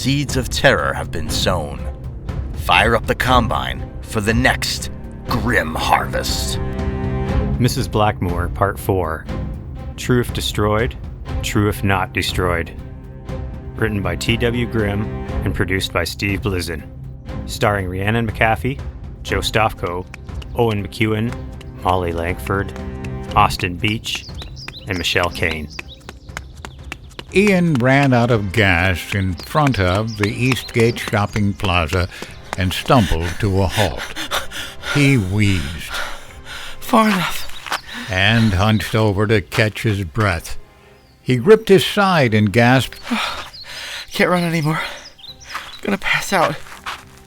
seeds of terror have been sown. Fire up the combine for the next grim harvest. Mrs. Blackmoore, Part 4. True if destroyed, true if not destroyed. Written by T.W. Grimm and produced by Steve Blizin. Starring Rhiannon McAfee, Joe Stofko, Owen McCuen, Molly Lankford, Austin Beach, and Michelle Kane. Ian ran out of gas in front of the Eastgate shopping plaza and stumbled to a halt. He wheezed. Far enough. And hunched over to catch his breath. He gripped his side and gasped, Can't run anymore. I'm gonna pass out.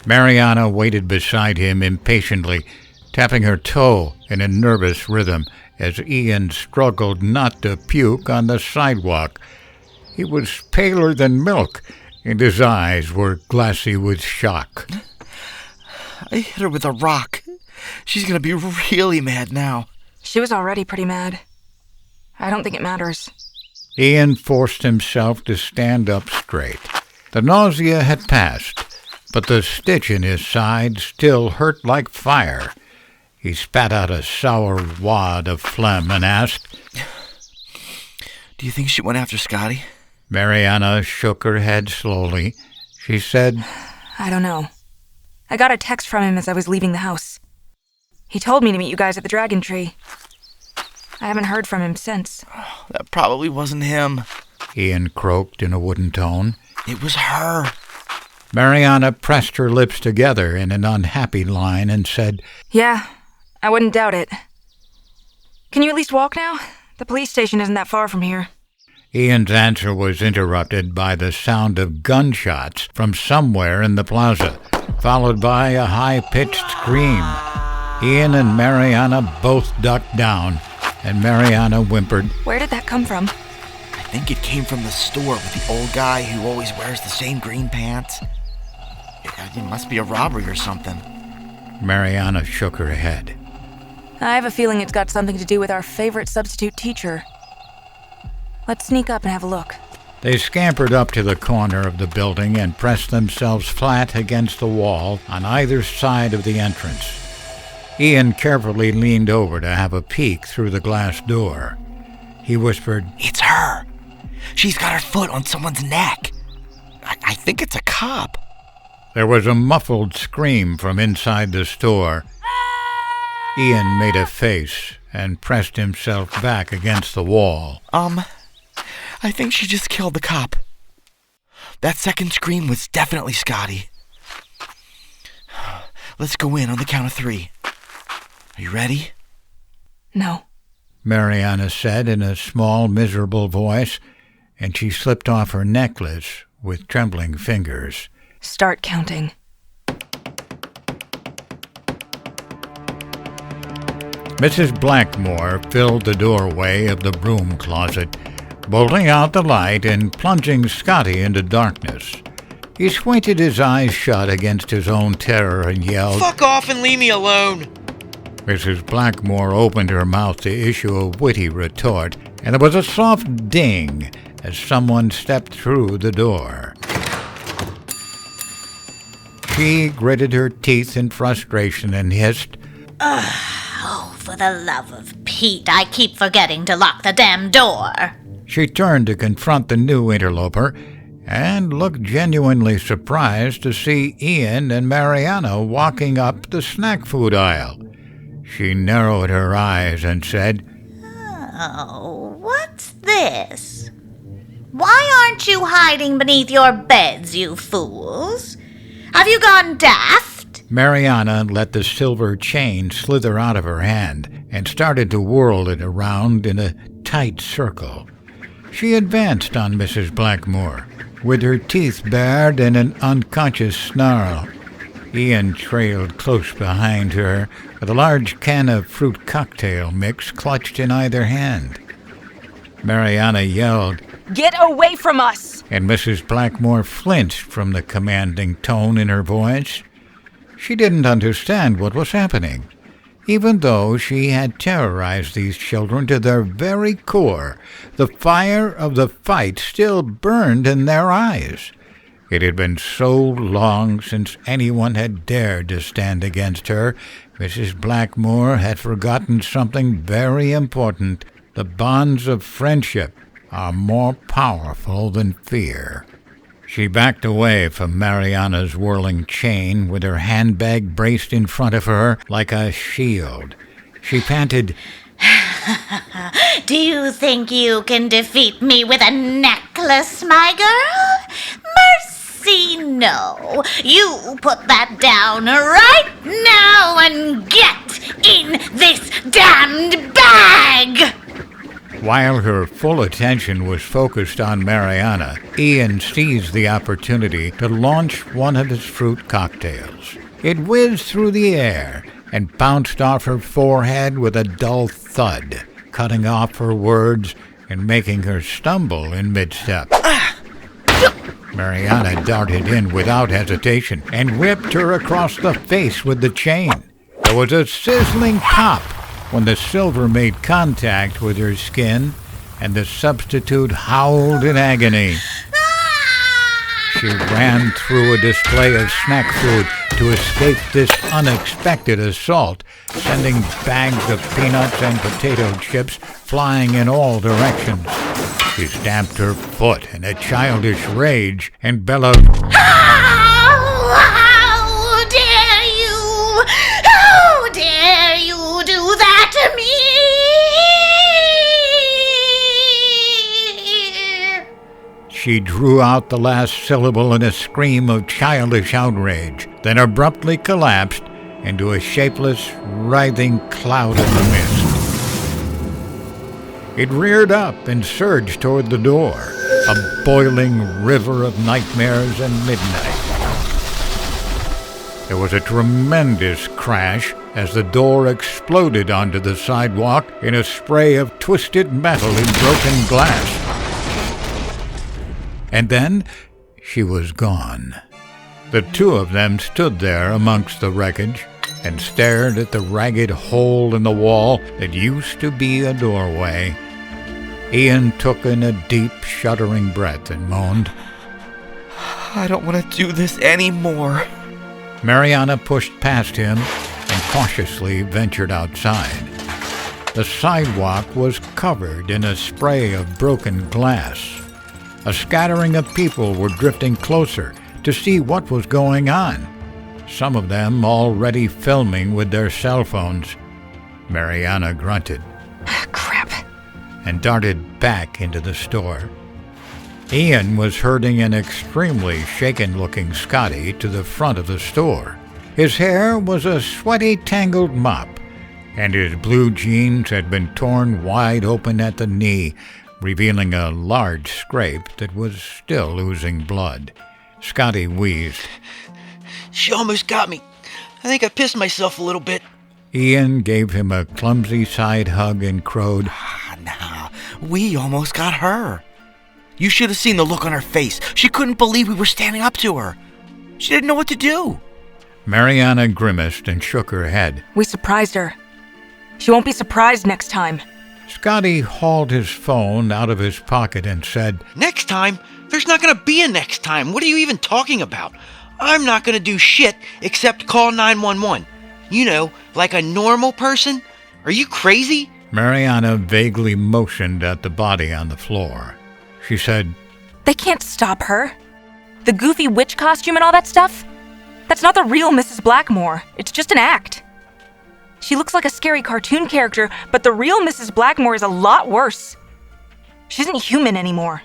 Mariana waited beside him impatiently, tapping her toe in a nervous rhythm as Ian struggled not to puke on the sidewalk. He was paler than milk, and his eyes were glassy with shock. I hit her with a rock. She's gonna be really mad now. She was already pretty mad. I don't think it matters. Ian forced himself to stand up straight. The nausea had passed, but the stitch in his side still hurt like fire. He spat out a sour wad of phlegm and asked, Do you think she went after Scotty? Mariana shook her head slowly. She said, I don't know. I got a text from him as I was leaving the house. He told me to meet you guys at the Dragon Tree. I haven't heard from him since. That probably wasn't him. Ian croaked in a wooden tone. It was her. Mariana pressed her lips together in an unhappy line and said, Yeah, I wouldn't doubt it. Can you at least walk now? The police station isn't that far from here. Ian's answer was interrupted by the sound of gunshots from somewhere in the plaza, followed by a high-pitched scream. Ian and Mariana both ducked down, and Mariana whimpered, Where did that come from? I think it came from the store with the old guy who always wears the same green pants. It must be a robbery or something. Mariana shook her head. I have a feeling it's got something to do with our favorite substitute teacher. Let's sneak up and have a look. They scampered up to the corner of the building and pressed themselves flat against the wall on either side of the entrance. Ian carefully leaned over to have a peek through the glass door. He whispered, It's her. She's got her foot on someone's neck. I think it's a cop. There was a muffled scream from inside the store. Ian made a face and pressed himself back against the wall. I think she just killed the cop. That second scream was definitely Scotty. Let's go in on the count of 3. Are you ready? No. Mariana said in a small, miserable voice, and she slipped off her necklace with trembling fingers. Start counting. Mrs. Blackmoore filled the doorway of the broom closet, bolting out the light and plunging Scotty into darkness. He squinted his eyes shut against his own terror and yelled, Fuck off and leave me alone! Mrs. Blackmoore opened her mouth to issue a witty retort, and there was a soft ding as someone stepped through the door. She gritted her teeth in frustration and hissed, Oh, for the love of Pete, I keep forgetting to lock the damn door. She turned to confront the new interloper and looked genuinely surprised to see Ian and Mariana walking up the snack food aisle. She narrowed her eyes and said, Oh, what's this? Why aren't you hiding beneath your beds, you fools? Have you gone daft? Mariana let the silver chain slither out of her hand and started to whirl it around in a tight circle. She advanced on Mrs. Blackmoore, with her teeth bared in an unconscious snarl. Ian trailed close behind her, with a large can of fruit cocktail mix clutched in either hand. Mariana yelled, Get away from us! And Mrs. Blackmoore flinched from the commanding tone in her voice. She didn't understand what was happening, even though she had terrorized these children to their very core. The fire of the fight still burned in their eyes. It had been so long since anyone had dared to stand against her. Mrs. Blackmoore had forgotten something very important. The bonds of friendship are more powerful than fear. She backed away from Mariana's whirling chain with her handbag braced in front of her like a shield. She panted, Do you think you can defeat me with a necklace, my girl? Mercy, no. You put that down right now and get in this damned bag! While her full attention was focused on Mariana, Ian seized the opportunity to launch one of his fruit cocktails. It whizzed through the air and bounced off her forehead with a dull thud, cutting off her words and making her stumble in mid-step. Mariana darted in without hesitation and whipped her across the face with the chain. There was a sizzling pop when the silver made contact with her skin, and the substitute howled in agony. She ran through a display of snack food to escape this unexpected assault, sending bags of peanuts and potato chips flying in all directions. She stamped her foot in a childish rage and bellowed, How dare you! How dare you do that to me! She drew out the last syllable in a scream of childish outrage, then abruptly collapsed into a shapeless, writhing cloud in the mist. It reared up and surged toward the door, a boiling river of nightmares and midnight. There was a tremendous crash as the door exploded onto the sidewalk in a spray of twisted metal and broken glass. And then she was gone. The two of them stood there amongst the wreckage and stared at the ragged hole in the wall that used to be a doorway. Ian took in a deep, shuddering breath and moaned, I don't want to do this anymore. Mariana pushed past him and cautiously ventured outside. The sidewalk was covered in a spray of broken glass. A scattering of people were drifting closer to see what was going on, some of them already filming with their cell phones. Mariana grunted. Crap. And darted back into the store. Ian was herding an extremely shaken-looking Scotty to the front of the store. His hair was a sweaty, tangled mop, and his blue jeans had been torn wide open at the knee, revealing a large scrape that was still oozing blood. Scotty wheezed. She almost got me. I think I pissed myself a little bit. Ian gave him a clumsy side hug and crowed, Nah, we almost got her. You should have seen the look on her face. She couldn't believe we were standing up to her. She didn't know what to do. Mariana grimaced and shook her head. We surprised her. She won't be surprised next time. Scotty hauled his phone out of his pocket and said, Next time? There's not going to be a next time. What are you even talking about? I'm not going to do shit except call 911. You know, like a normal person? Are you crazy? Mariana vaguely motioned at the body on the floor. She said, They can't stop her. The goofy witch costume and all that stuff? That's not the real Mrs. Blackmoore. It's just an act. She looks like a scary cartoon character, but the real Mrs. Blackmoore is a lot worse. She isn't human anymore.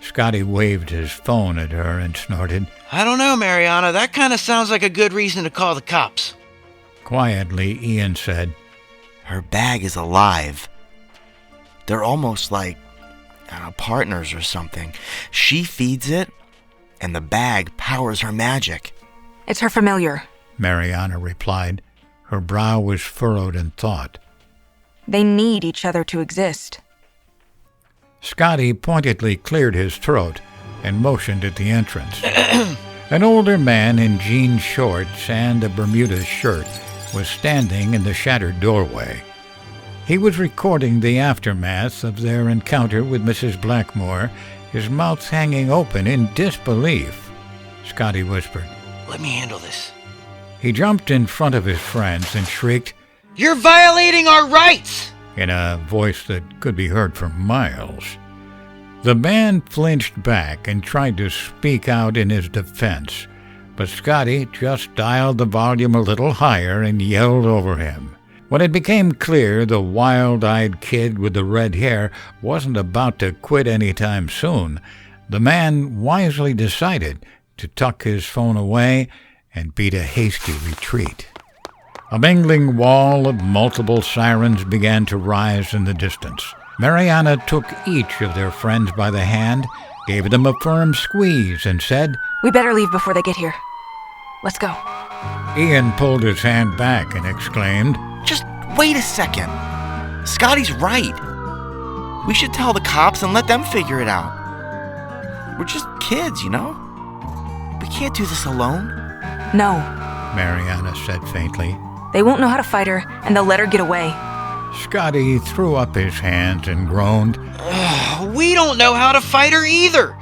Scotty waved his phone at her and snorted. I don't know, Mariana. That kind of sounds like a good reason to call the cops. Quietly, Ian said, Her bag is alive. They're almost like partners or something. She feeds it, and the bag powers her magic. It's her familiar. Mariana replied. Her brow was furrowed in thought. They need each other to exist. Scotty pointedly cleared his throat and motioned at the entrance. An older man in jean shorts and a Bermuda shirt was standing in the shattered doorway. He was recording the aftermath of their encounter with Mrs. Blackmoore, his mouth hanging open in disbelief. Scotty whispered. Let me handle this. He jumped in front of his friends and shrieked, You're violating our rights! in a voice that could be heard for miles. The man flinched back and tried to speak out in his defense, but Scotty just dialed the volume a little higher and yelled over him. When it became clear the wild-eyed kid with the red hair wasn't about to quit anytime soon, the man wisely decided to tuck his phone away and beat a hasty retreat. A mingling wall of multiple sirens began to rise in the distance. Mariana took each of their friends by the hand, gave them a firm squeeze, and said, We better leave before they get here. Let's go. Ian pulled his hand back and exclaimed, Just wait a second. Scotty's right. We should tell the cops and let them figure it out. We're just kids, you know? We can't do this alone. No. Mariana said faintly. They won't know how to fight her, and they'll let her get away. Scotty threw up his hands and groaned. We don't know how to fight her either.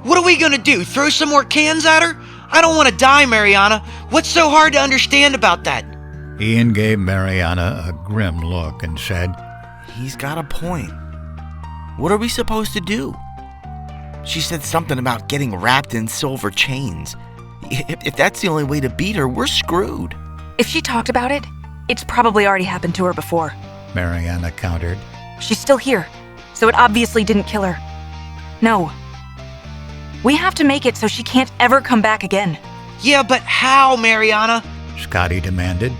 What are we gonna do, throw some more cans at her? I don't want to die, Mariana. What's so hard to understand about that? Ian gave Mariana a grim look and said, He's got a point. What are we supposed to do? She said something about getting wrapped in silver chains. If that's the only way to beat her, we're screwed. If she talked about it, it's probably already happened to her before. Mariana countered. She's still here, so it obviously didn't kill her. No. We have to make it so she can't ever come back again. Yeah, but how, Mariana? Scotty demanded.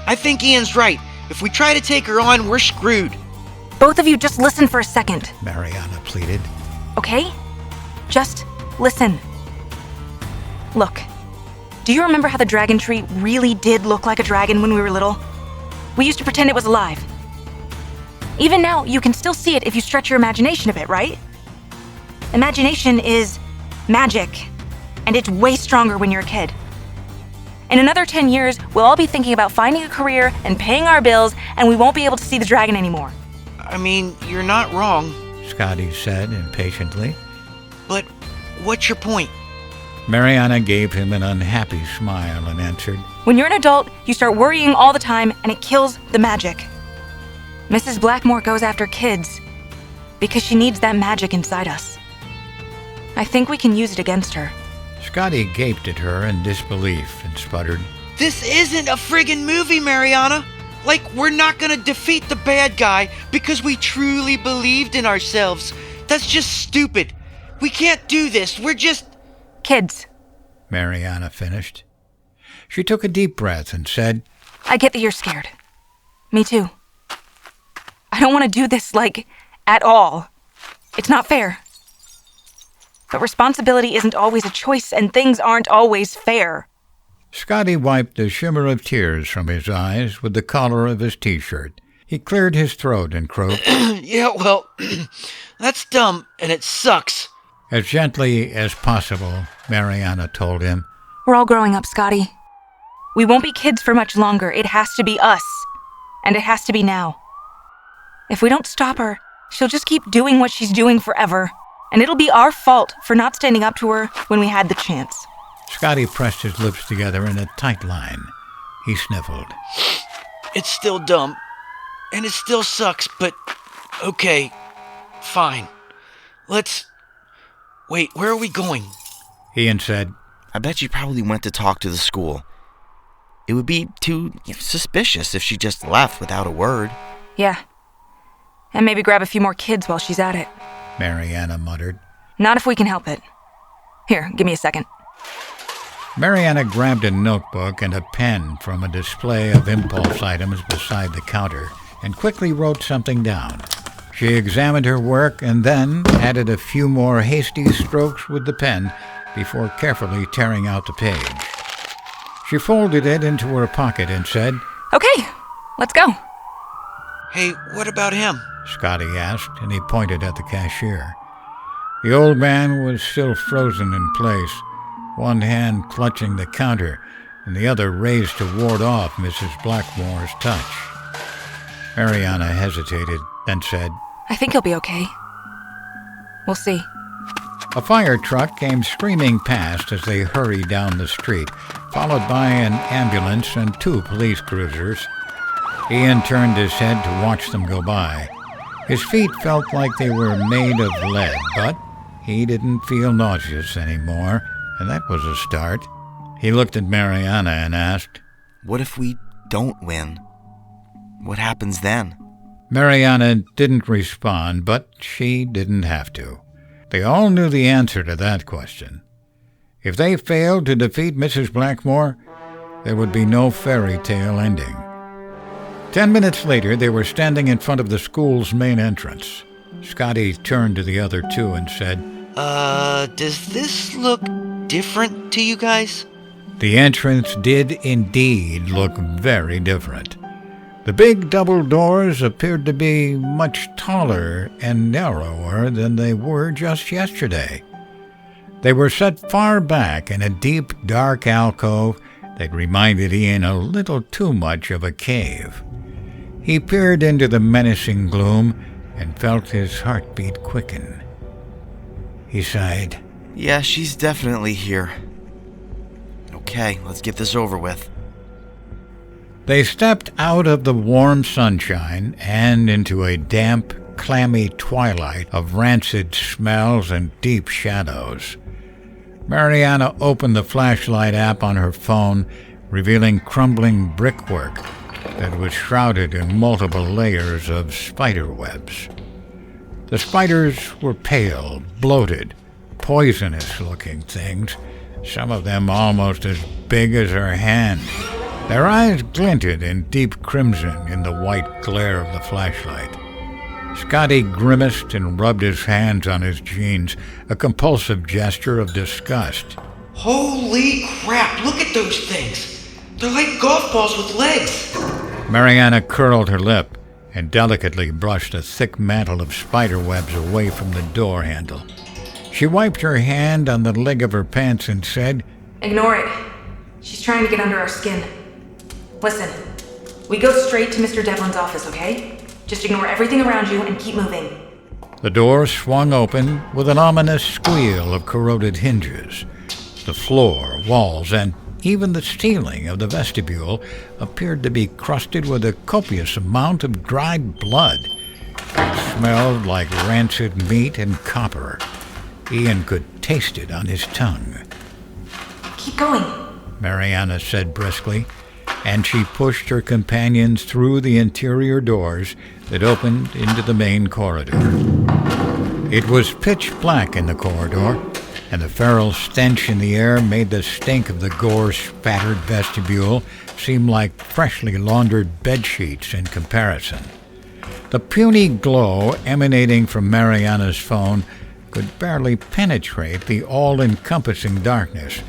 I think Ian's right. If we try to take her on, we're screwed. Both of you just listen for a second, Mariana pleaded. okay? Just listen. Look, do you remember how the dragon tree really did look like a dragon when we were little? We used to pretend it was alive. Even now, you can still see it if you stretch your imagination a bit, right? Imagination is magic, and it's way stronger when you're a kid. In another 10 years, we'll all be thinking about finding a career and paying our bills, and we won't be able to see the dragon anymore. I mean, you're not wrong. Scotty said impatiently. But what's your point? Mariana gave him an unhappy smile and answered, When you're an adult, you start worrying all the time, and it kills the magic. Mrs. Blackmoore goes after kids because she needs that magic inside us. I think we can use it against her. Scotty gaped at her in disbelief and sputtered, This isn't a friggin' movie, Mariana. Like, we're not gonna defeat the bad guy because we truly believed in ourselves. That's just stupid. We can't do this. We're just... Kids. Mariana finished. She took a deep breath and said, I get that you're scared. Me too. I don't want to do this, at all. It's not fair. But responsibility isn't always a choice, and things aren't always fair. Scotty wiped the shimmer of tears from his eyes with the collar of his T-shirt. He cleared his throat and croaked, Yeah, well, that's dumb, and it sucks. As gently as possible, Mariana told him, We're all growing up, Scotty. We won't be kids for much longer. It has to be us. And it has to be now. If we don't stop her, she'll just keep doing what she's doing forever. And it'll be our fault for not standing up to her when we had the chance. Scotty pressed his lips together in a tight line. He sniffled. It's still dumb, and it still sucks, but okay, fine. Wait, where are we going? Ian said, I bet she probably went to talk to the school. It would be too suspicious if she just left without a word. Yeah. And maybe grab a few more kids while she's at it. Mariana muttered. Not if we can help it. Here, give me a second. Mariana grabbed a notebook and a pen from a display of impulse items beside the counter and quickly wrote something down. She examined her work and then added a few more hasty strokes with the pen before carefully tearing out the page. She folded it into her pocket and said, Okay, let's go. Hey, what about him? Scotty asked, and he pointed at the cashier. The old man was still frozen in place, one hand clutching the counter and the other raised to ward off Mrs. Blackmoore's touch. Mariana hesitated, then said, I think he'll be okay. We'll see. A fire truck came screaming past as they hurried down the street, followed by an ambulance and 2 police cruisers. Ian turned his head to watch them go by. His feet felt like they were made of lead, but he didn't feel nauseous anymore, and that was a start. He looked at Mariana and asked, What if we don't win? What happens then? Mariana didn't respond, but she didn't have to. They all knew the answer to that question. If they failed to defeat Mrs. Blackmoore, there would be no fairy tale ending. 10 minutes later, they were standing in front of the school's main entrance. Scotty turned to the other 2 and said, Does this look different to you guys? The entrance did indeed look very different. The big double doors appeared to be much taller and narrower than they were just yesterday. They were set far back in a deep, dark alcove that reminded Ian a little too much of a cave. He peered into the menacing gloom and felt his heartbeat quicken. He sighed. Yeah, she's definitely here. Okay, let's get this over with. They stepped out of the warm sunshine and into a damp, clammy twilight of rancid smells and deep shadows. Mariana opened the flashlight app on her phone, revealing crumbling brickwork that was shrouded in multiple layers of spider webs. The spiders were pale, bloated, poisonous-looking things, some of them almost as big as her hand. Their eyes glinted in deep crimson in the white glare of the flashlight. Scotty grimaced and rubbed his hands on his jeans, a compulsive gesture of disgust. Holy crap, look at those things! They're like golf balls with legs! Mariana curled her lip and delicately brushed a thick mantle of spider webs away from the door handle. She wiped her hand on the leg of her pants and said, Ignore it. She's trying to get under our skin. Listen, we go straight to Mr. Devlin's office, okay? Just ignore everything around you and keep moving. The door swung open with an ominous squeal of corroded hinges. The floor, walls, and even the ceiling of the vestibule appeared to be crusted with a copious amount of dried blood. It smelled like rancid meat and copper. Ian could taste it on his tongue. Keep going, Mariana said briskly, and she pushed her companions through the interior doors that opened into the main corridor. It was pitch black in the corridor, and the feral stench in the air made the stink of the gore-spattered vestibule seem like freshly laundered bedsheets in comparison. The puny glow emanating from Mariana's phone could barely penetrate the all-encompassing darkness,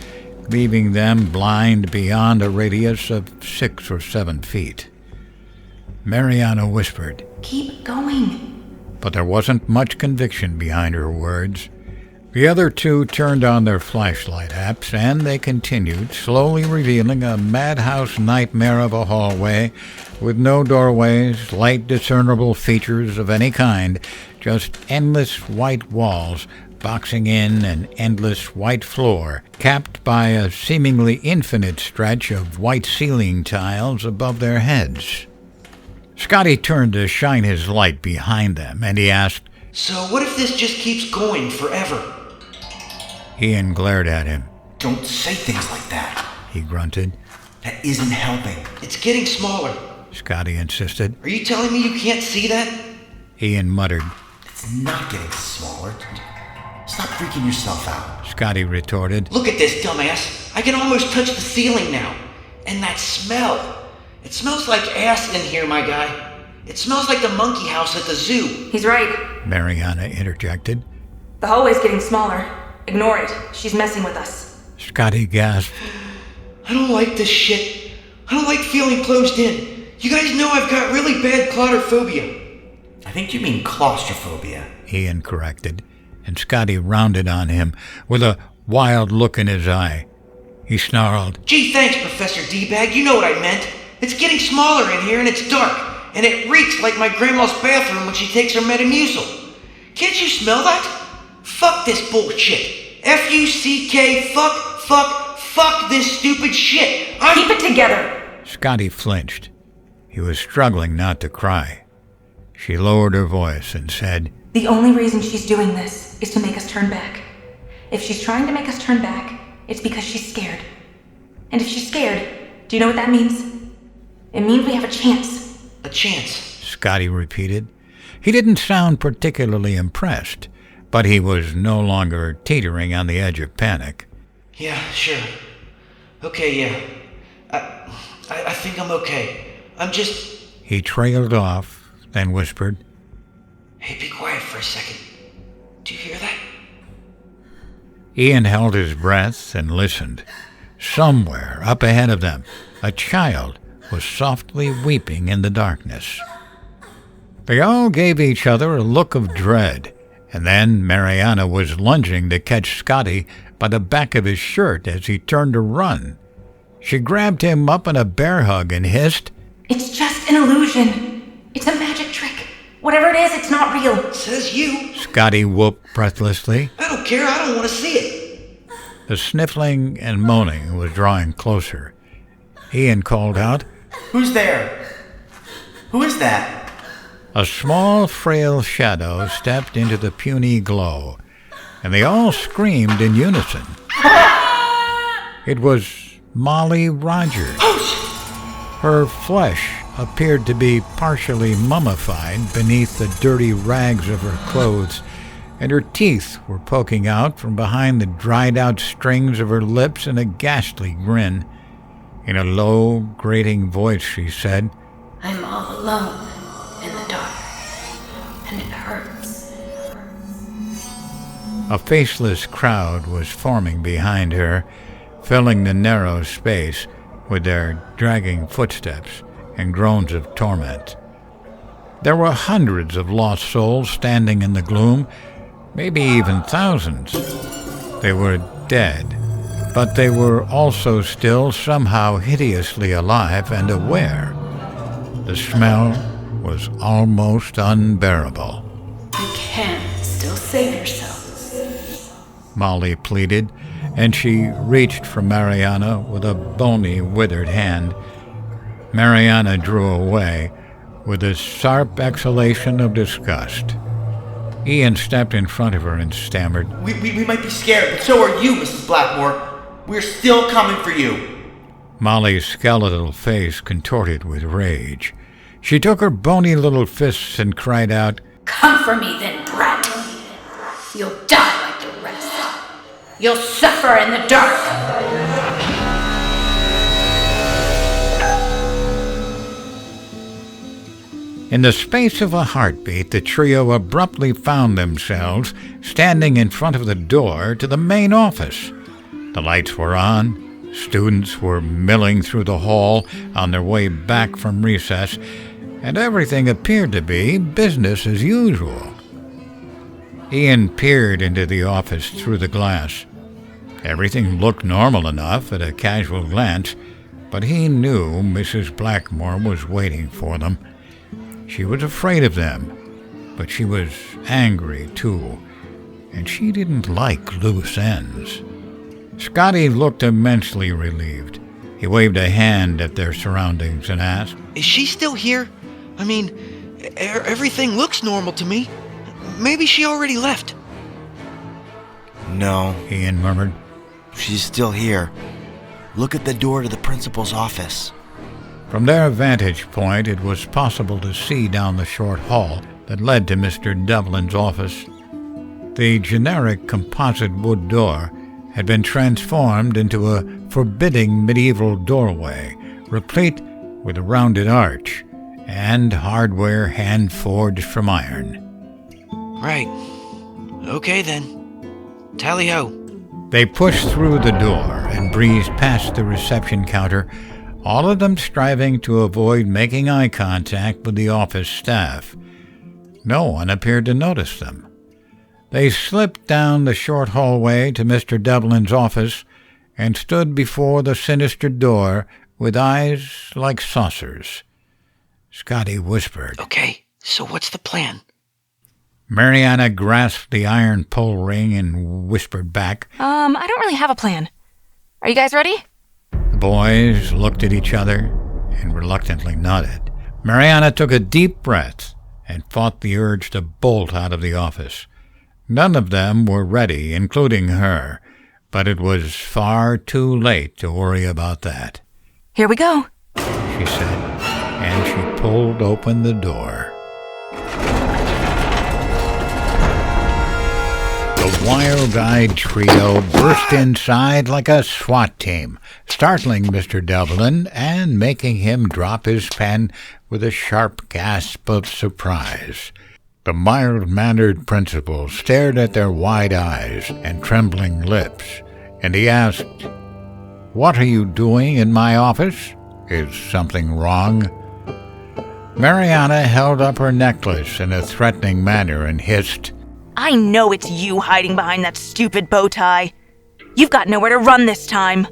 leaving them blind beyond a radius of 6 or 7 feet. Mariana whispered, Keep going. but there wasn't much conviction behind her words. The other 2 turned on their flashlight apps, and they continued, slowly revealing a madhouse nightmare of a hallway with no doorways, light discernible features of any kind, just endless white walls boxing in an endless white floor, capped by a seemingly infinite stretch of white ceiling tiles above their heads. Scotty turned to shine his light behind them, and he asked, So what if this just keeps going forever? Ian glared at him. Don't say things like that. He grunted. That isn't helping. It's getting smaller. Scotty insisted. Are you telling me you can't see that? Ian muttered. It's not getting smaller. Stop freaking yourself out. Scotty retorted. Look at this, dumbass. I can almost touch the ceiling now. And that smell. It smells like ass in here, my guy. It smells like the monkey house at the zoo. He's right. Mariana interjected. The hallway's getting smaller. Ignore it. She's messing with us. Scotty gasped. I don't like this shit. I don't like feeling closed in. You guys know I've got really bad claustrophobia. I think you mean claustrophobia. Ian corrected, and Scotty rounded on him with a wild look in his eye. He snarled, Gee, thanks, Professor D-Bag. You know what I meant. It's getting smaller in here and it's dark. And it reeks like my grandma's bathroom when she takes her Metamucil. Can't you smell that? Fuck this bullshit. F-U-C-K, fuck this stupid shit. Keep it together. Scotty flinched. He was struggling not to cry. She lowered her voice and said, The only reason she's doing this is to make us turn back. If she's trying to make us turn back, it's because she's scared. And if she's scared, do you know what that means? It means we have a chance. A chance? Scotty repeated. He didn't sound particularly impressed, but he was no longer teetering on the edge of panic. Yeah, sure. Okay, yeah. I think I'm okay. I'm just... He trailed off, then whispered, Hey, be quiet for a second. Do you hear that? Ian held his breath and listened. Somewhere up ahead of them, a child was softly weeping in the darkness. They all gave each other a look of dread, and then Mariana was lunging to catch Scotty by the back of his shirt as he turned to run. She grabbed him up in a bear hug and hissed, It's just an illusion. It's a magic trick. Whatever it is, it's not real. Says you. Scotty whooped breathlessly. I don't care. I don't want to see it. The sniffling and moaning was drawing closer. Ian called out, Who's there? Who is that? A small, frail shadow stepped into the puny glow, and they all screamed in unison. It was Molly Rogers. Her flesh appeared to be partially mummified beneath the dirty rags of her clothes, and her teeth were poking out from behind the dried-out strings of her lips in a ghastly grin. In a low, grating voice, she said, I'm all alone in the dark, and it hurts. A faceless crowd was forming behind her, filling the narrow space with their dragging footsteps and groans of torment. There were hundreds of lost souls standing in the gloom, maybe even thousands. They were dead, but they were also still somehow hideously alive and aware. The smell was almost unbearable. You can still save yourselves. Molly pleaded, and she reached for Mariana with a bony, withered hand. Mariana drew away with a sharp exhalation of disgust. Ian stepped in front of her and stammered, We might be scared, but so are you, Mrs. Blackmoore. We're still coming for you. Molly's skeletal face contorted with rage. She took her bony little fists and cried out, Come for me then, brat. You'll die like the rest. You'll suffer in the dark. In the space of a heartbeat, the trio abruptly found themselves standing in front of the door to the main office. The lights were on. Students were milling through the hall on their way back from recess, and everything appeared to be business as usual. Ian peered into the office through the glass. Everything looked normal enough at a casual glance, but he knew Mrs. Blackmoore was waiting for them. She was afraid of them, but she was angry, too, and she didn't like loose ends. Scotty looked immensely relieved. He waved a hand at their surroundings and asked, Is she still here? I mean, everything looks normal to me. Maybe she already left. No, Ian murmured. she's still here. Look at the door to the principal's office. From their vantage point, it was possible to see down the short hall that led to Mr. Devlin's office. The generic composite wood door had been transformed into a forbidding medieval doorway, replete with a rounded arch and hardware hand-forged from iron. Right. Okay then. Tally-ho. They pushed through the door and breezed past the reception counter, all of them striving to avoid making eye contact with the office staff. No one appeared to notice them. They slipped down the short hallway to Mr. Devlin's office and stood before the sinister door with eyes like saucers. Scotty whispered. Okay, so what's the plan? Mariana grasped the iron pull ring and whispered back, I don't really have a plan. Are you guys ready? The boys looked at each other and reluctantly nodded. Mariana took a deep breath and fought the urge to bolt out of the office. None of them were ready, including her, but it was far too late to worry about that. Here we go, she said, and she pulled open the door. The wild-eyed trio burst inside like a SWAT team, startling Mr. Devlin and making him drop his pen with a sharp gasp of surprise. The mild-mannered principal stared at their wide eyes and trembling lips, and he asked, "What are you doing in my office? Is something wrong?" Mariana held up her necklace in a threatening manner and hissed, I know it's you hiding behind that stupid bow tie. You've got nowhere to run this time.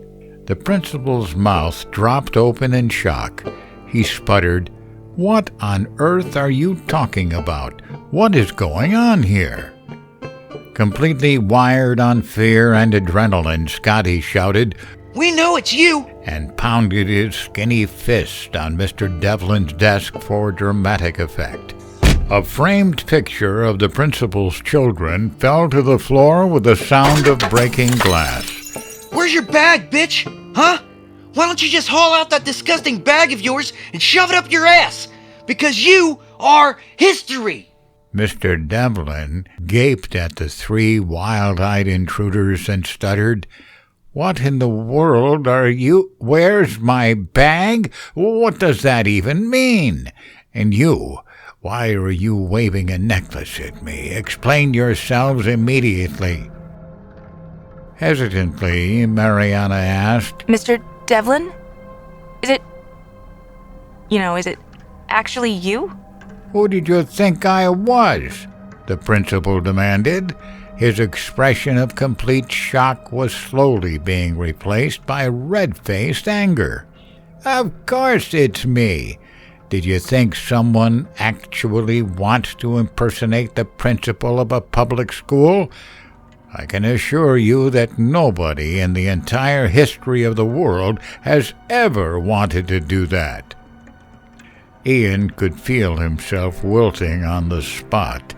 The principal's mouth dropped open in shock. He sputtered, "What on earth are you talking about? What is going on here?" Completely wired on fear and adrenaline, Scotty shouted, We know it's you! and pounded his skinny fist on Mr. Devlin's desk for dramatic effect. A framed picture of the principal's children fell to the floor with the sound of breaking glass. Where's your bag, bitch? Huh? Why don't you just haul out that disgusting bag of yours and shove it up your ass? Because you are history! Mr. Devlin gaped at the three wild-eyed intruders and stuttered, "What in the world are you? Where's my bag? What does that even mean? And you, why are you waving a necklace at me? Explain yourselves immediately." Hesitantly, Mariana asked, Mr. Devlin? Is it actually you? "Who did you think I was?" the principal demanded. His expression of complete shock was slowly being replaced by red-faced anger. "Of course it's me. Did you think someone actually wants to impersonate the principal of a public school? I can assure you that nobody in the entire history of the world has ever wanted to do that." Ian could feel himself wilting on the spot.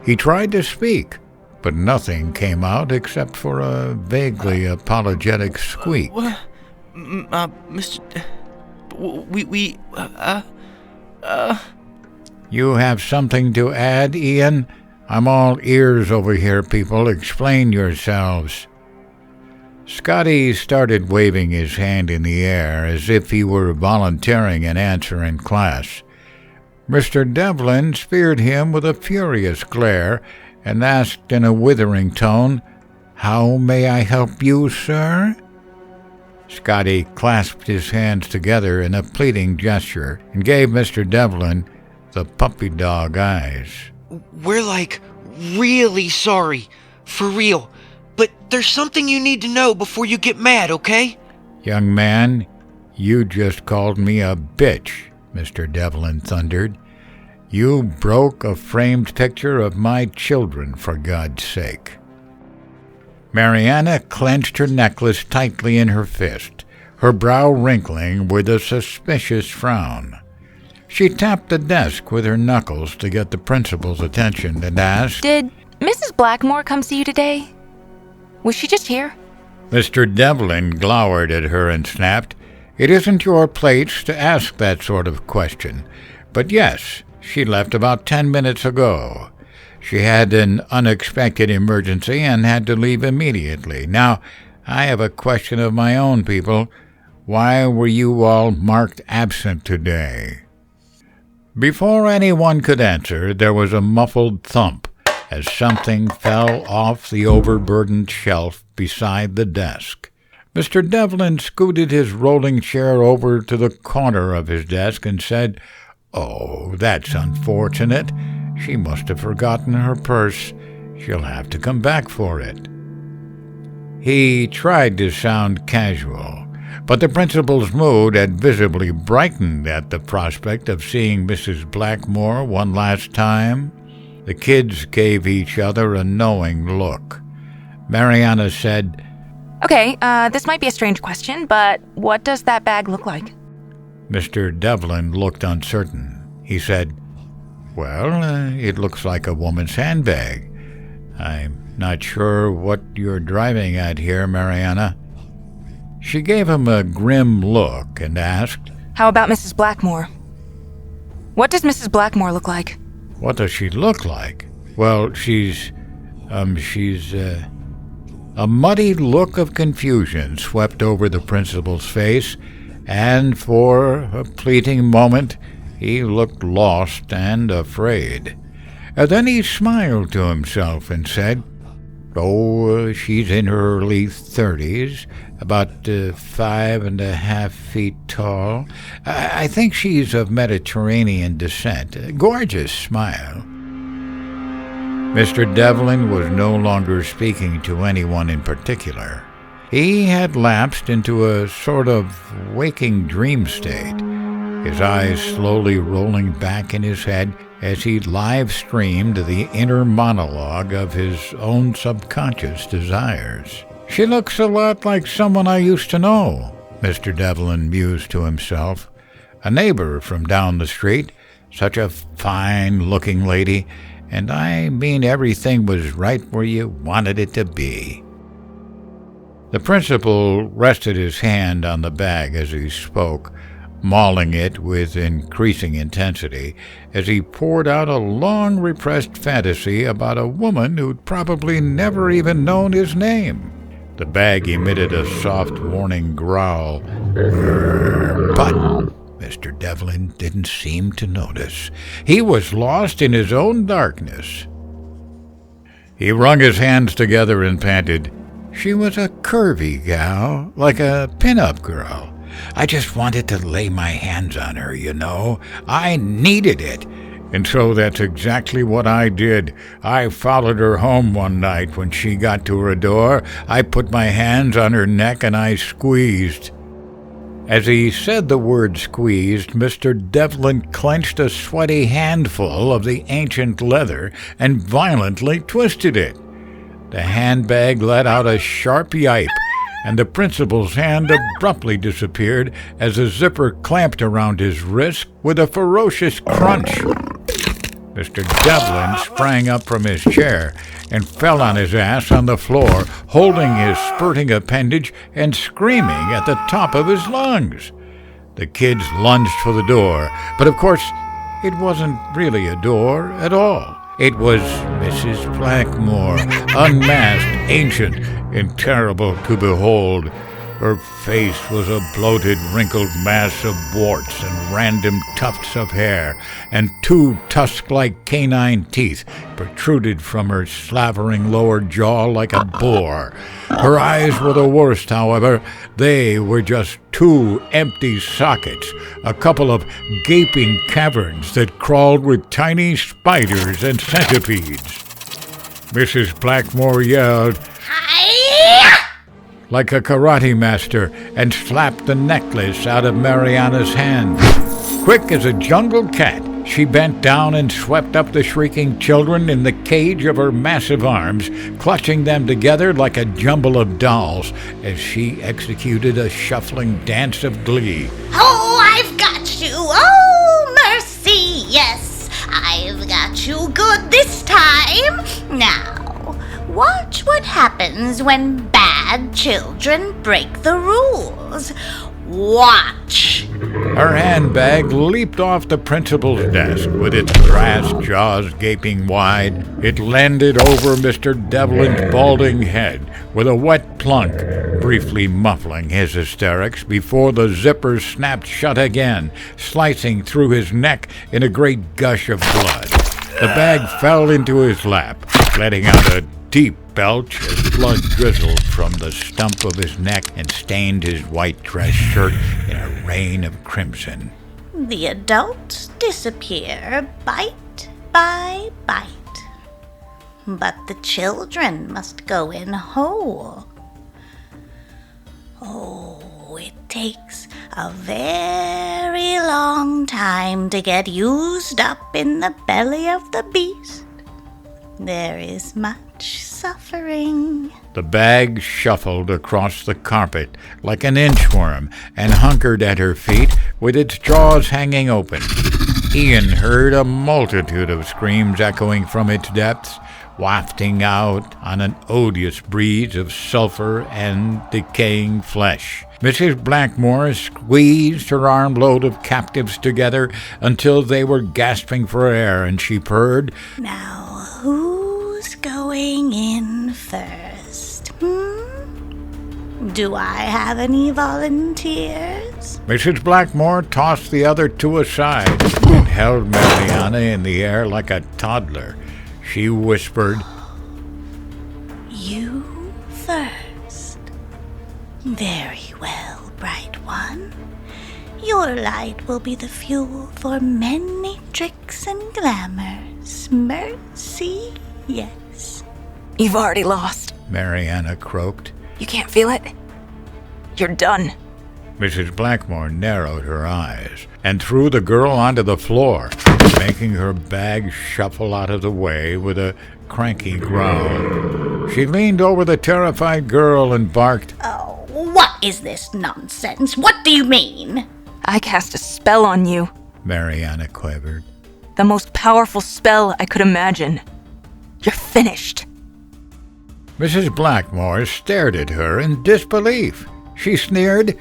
He tried to speak, but nothing came out except for a vaguely apologetic squeak. Mr. You have something to add, Ian? I'm all ears over here, people. Explain yourselves. Scotty started waving his hand in the air as if he were volunteering an answer in class. Mr. Devlin speared him with a furious glare and asked in a withering tone, "How may I help you, sir?" Scotty clasped his hands together in a pleading gesture and gave Mr. Devlin the puppy dog eyes. We're really sorry. For real. But there's something you need to know before you get mad, okay? "Young man, you just called me a bitch," Mr. Devlin thundered. "You broke a framed picture of my children, for God's sake." Mariana clenched her necklace tightly in her fist, her brow wrinkling with a suspicious frown. She tapped the desk with her knuckles to get the principal's attention and asked, Did Mrs. Blackmoore come see you today? Was she just here? Mr. Devlin glowered at her and snapped, "It isn't your place to ask that sort of question. But yes, she left about 10 minutes ago. She had an unexpected emergency and had to leave immediately. Now, I have a question of my own, people. Why were you all marked absent today?" Before anyone could answer, there was a muffled thump as something fell off the overburdened shelf beside the desk. Mr. Devlin scooted his rolling chair over to the corner of his desk and said, "Oh, that's unfortunate. She must have forgotten her purse. She'll have to come back for it." He tried to sound casual, but the principal's mood had visibly brightened at the prospect of seeing Mrs. Blackmoore one last time. The kids gave each other a knowing look. Mariana said, Okay, this might be a strange question, but what does that bag look like? Mr. Devlin looked uncertain. He said, Well, it looks like a woman's handbag. I'm not sure what you're driving at here, Mariana. She gave him a grim look and asked, How about Mrs. Blackmoore? What does Mrs. Blackmoore look like? What does she look like? Well, she's a muddy look of confusion swept over the principal's face, and for a fleeting moment he looked lost and afraid. And then he smiled to himself and said, Oh, she's in her early 30s, about 5.5 feet tall. I think she's of Mediterranean descent. A gorgeous smile. Mr. Devlin was no longer speaking to anyone in particular. He had lapsed into a sort of waking dream state, his eyes slowly rolling back in his head as he live-streamed the inner monologue of his own subconscious desires. She looks a lot like someone I used to know, Mr. Devlin mused to himself. A neighbor from down the street, such a fine-looking lady, and I mean everything was right where you wanted it to be. The principal rested his hand on the bag as he spoke, mauling it with increasing intensity as he poured out a long-repressed fantasy about a woman who'd probably never even known his name. The bag emitted a soft warning growl, but Mr. Devlin didn't seem to notice. He was lost in his own darkness. He wrung his hands together and panted, She was a curvy gal, like a pin-up girl. I just wanted to lay my hands on her, you know. I needed it. And so that's exactly what I did. I followed her home one night when she got to her door. I put my hands on her neck and I squeezed. As he said the word squeezed, Mr. Devlin clenched a sweaty handful of the ancient leather and violently twisted it. The handbag let out a sharp yipe, and the principal's hand abruptly disappeared as the zipper clamped around his wrist with a ferocious crunch. Mr. Devlin sprang up from his chair and fell on his ass on the floor, holding his spurting appendage and screaming at the top of his lungs. The kids lunged for the door, but of course it wasn't really a door at all. It was Mrs. Blackmoore, unmasked, ancient, and terrible to behold. Her face was a bloated, wrinkled mass of warts and random tufts of hair, and two tusk-like canine teeth protruded from her slavering lower jaw like a boar. Her eyes were the worst, however. They were just two empty sockets, a couple of gaping caverns that crawled with tiny spiders and centipedes. Mrs. Blackmoore yelled, like a karate master, and slapped the necklace out of Mariana's hand. Quick as a jungle cat, she bent down and swept up the shrieking children in the cage of her massive arms, clutching them together like a jumble of dolls as she executed a shuffling dance of glee. Oh, I've got you! Oh, mercy, yes! I've got you good this time! Now, watch what happens when bad children break the rules. Watch. Her handbag leaped off the principal's desk with its brass jaws gaping wide. It landed over Mr. Devlin's balding head with a wet plunk, briefly muffling his hysterics before the zipper snapped shut again, slicing through his neck in a great gush of blood. The bag fell into his lap, letting out a deep belch as blood drizzled from the stump of his neck and stained his white dress shirt in a rain of crimson. The adults disappear bite by bite. But the children must go in whole. Oh, it takes a very long time to get used up in the belly of the beast. There is much suffering. The bag shuffled across the carpet like an inchworm and hunkered at her feet with its jaws hanging open. Ian heard a multitude of screams echoing from its depths, wafting out on an odious breeze of sulfur and decaying flesh. Mrs. Blackmoore squeezed her armload of captives together until they were gasping for air, and she purred, Now, who's going in first? Do I have any volunteers? Mrs. Blackmoore tossed the other two aside and held Mariana in the air like a toddler. She whispered, You first. Very well, bright one. Your light will be the fuel for many tricks and glamours. Mercy, yes. You've already lost. Mariana croaked. You can't feel it? You're done. Mrs. Blackmoore narrowed her eyes and threw the girl onto the floor, making her bag shuffle out of the way with a cranky growl. She leaned over the terrified girl and barked, Oh, what is this nonsense? What do you mean? I cast a spell on you. Mariana quavered. The most powerful spell I could imagine. You're finished. Mrs. Blackmoore stared at her in disbelief. She sneered,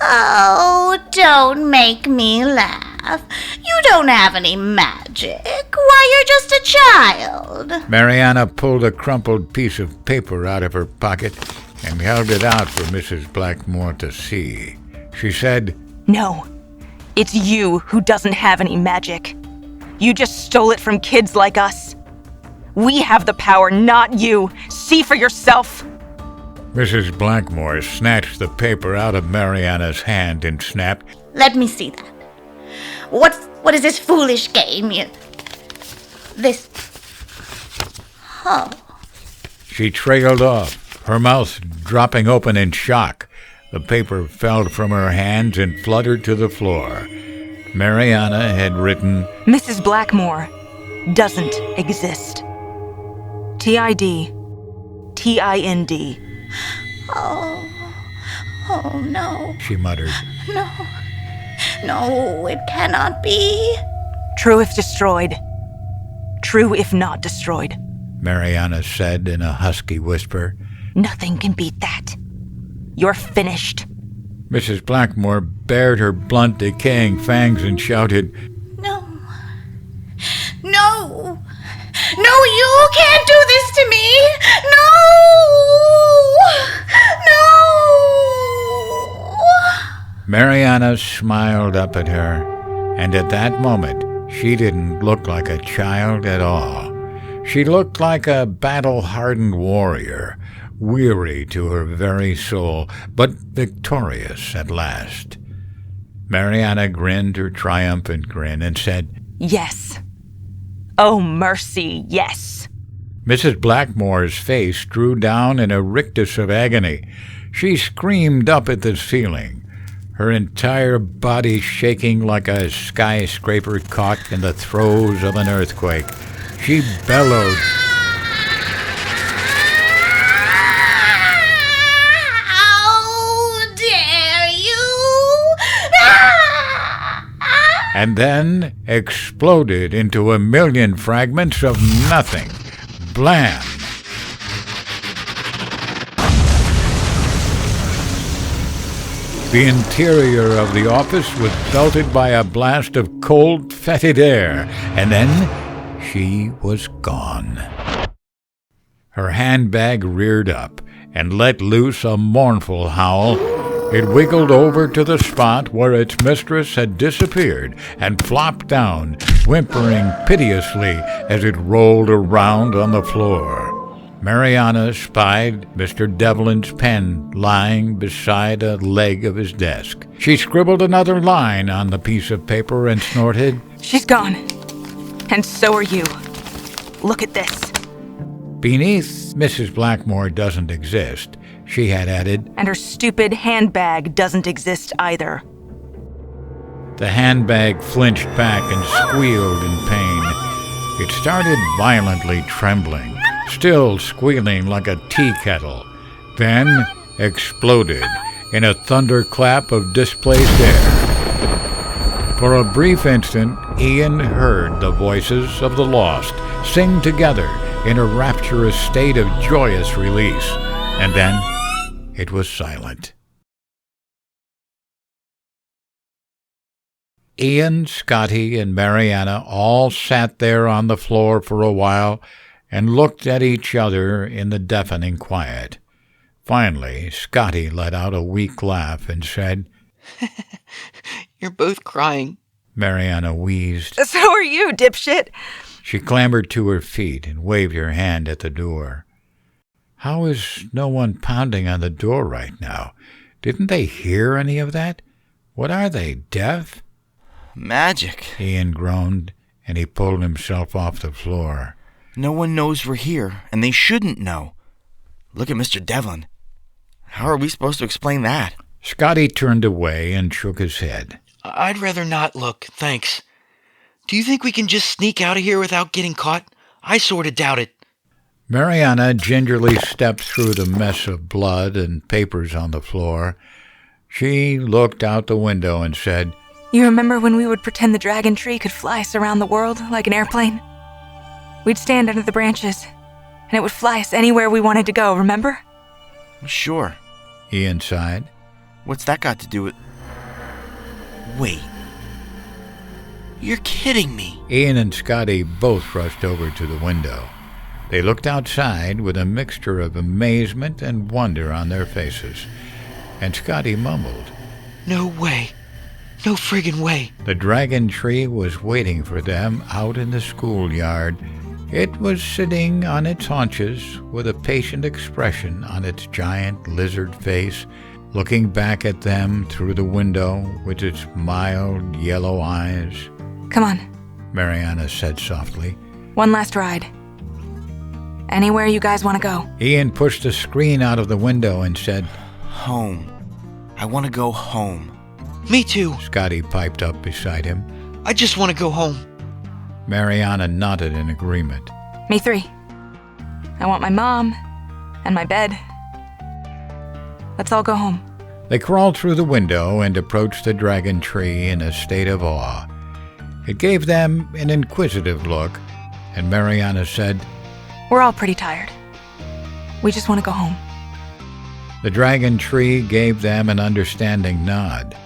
Oh, don't make me laugh. You don't have any magic. Why, you're just a child. Mariana pulled a crumpled piece of paper out of her pocket and held it out for Mrs. Blackmoore to see. She said, No, it's you who doesn't have any magic. You just stole it from kids like us. We have the power, not you. See for yourself. Mrs. Blackmoore snatched the paper out of Mariana's hand and snapped, Let me see that. What is this foolish game? This... Oh. She trailed off, her mouth dropping open in shock. The paper fell from her hands and fluttered to the floor. Mariana had written, Mrs. Blackmoore doesn't exist. TID. TIND. Oh no. She muttered. No, it cannot be. True if destroyed. True if not destroyed. Mariana said in a husky whisper. Nothing can beat that. You're finished. Mrs. Blackmoore bared her blunt, decaying fangs and shouted, No. No, you can't do this to me. No. Mariana smiled up at her, and at that moment she didn't look like a child at all. She looked like a battle-hardened warrior, weary to her very soul, but victorious at last. Mariana grinned her triumphant grin and said, Yes. Oh, mercy, yes. Mrs. Blackmore's face drew down in a rictus of agony. She screamed up at the ceiling, her entire body shaking like a skyscraper caught in the throes of an earthquake. She bellowed, How dare you! and then exploded into a million fragments of nothing. Blam! The interior of the office was belted by a blast of cold, fetid air, and then she was gone. Her handbag reared up and let loose a mournful howl. It wiggled over to the spot where its mistress had disappeared and flopped down, whimpering piteously as it rolled around on the floor. Mariana spied Mr. Devlin's pen lying beside a leg of his desk. She scribbled another line on the piece of paper and snorted, She's gone. And so are you. Look at this. Beneath Mrs. Blackmoore doesn't exist, she had added. And her stupid handbag doesn't exist either. The handbag flinched back and squealed in pain. It started violently trembling, still squealing like a tea kettle, then exploded in a thunderclap of displaced air. For a brief instant, Ian heard the voices of the lost sing together in a rapturous state of joyous release, and then it was silent. Ian, Scotty, and Mariana all sat there on the floor for a while and looked at each other in the deafening quiet. Finally, Scotty let out a weak laugh and said, You're both crying. Mariana wheezed. So are you, dipshit. She clambered to her feet and waved her hand at the door. How is no one pounding on the door right now? Didn't they hear any of that? What are they, deaf? Magic. Ian groaned, and he pulled himself off the floor. No one knows we're here, and they shouldn't know. Look at Mr. Devlin. How are we supposed to explain that? Scotty turned away and shook his head. I'd rather not look, thanks. Do you think we can just sneak out of here without getting caught? I sort of doubt it. Mariana gingerly stepped through the mess of blood and papers on the floor. She looked out the window and said, You remember when we would pretend the dragon tree could fly us around the world like an airplane? We'd stand under the branches, and it would fly us anywhere we wanted to go, remember? Sure. Ian sighed. What's that got to do with... Wait. You're kidding me. Ian and Scotty both rushed over to the window. They looked outside with a mixture of amazement and wonder on their faces, and Scotty mumbled, No way. No friggin' way. The dragon tree was waiting for them out in the schoolyard. It was sitting on its haunches with a patient expression on its giant lizard face, looking back at them through the window with its mild yellow eyes. Come on. Mariana said softly. One last ride. Anywhere you guys want to go. Ian pushed the screen out of the window and said, Home. I want to go home. Me too. Scotty piped up beside him. I just want to go home. Mariana nodded in agreement. Me 3. I want my mom and my bed. Let's all go home. They crawled through the window and approached the dragon tree in a state of awe. It gave them an inquisitive look, and Mariana said, We're all pretty tired. We just want to go home. The dragon tree gave them an understanding nod.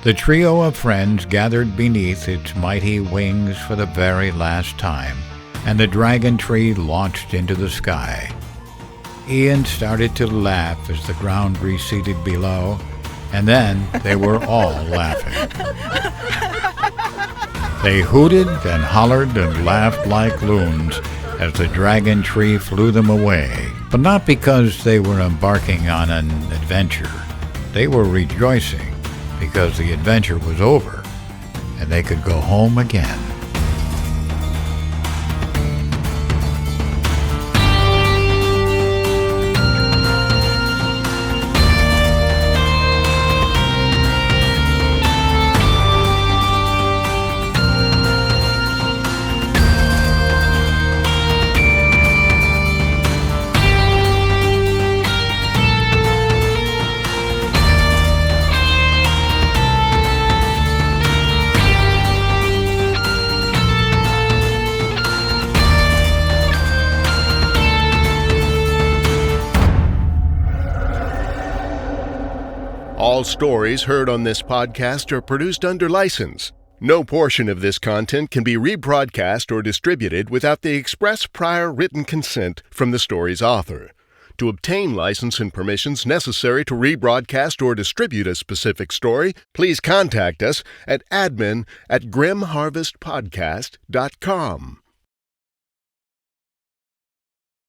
The trio of friends gathered beneath its mighty wings for the very last time, and the dragon tree launched into the sky. Ian started to laugh as the ground receded below, and then they were all laughing. They hooted and hollered and laughed like loons as the dragon tree flew them away, but not because they were embarking on an adventure. They were rejoicing because the adventure was over and they could go home again. All stories heard on this podcast are produced under license. No portion of this content can be rebroadcast or distributed without the express prior written consent from the story's author. To obtain license and permissions necessary to rebroadcast or distribute a specific story, please contact us at admin@grimharvestpodcast.com.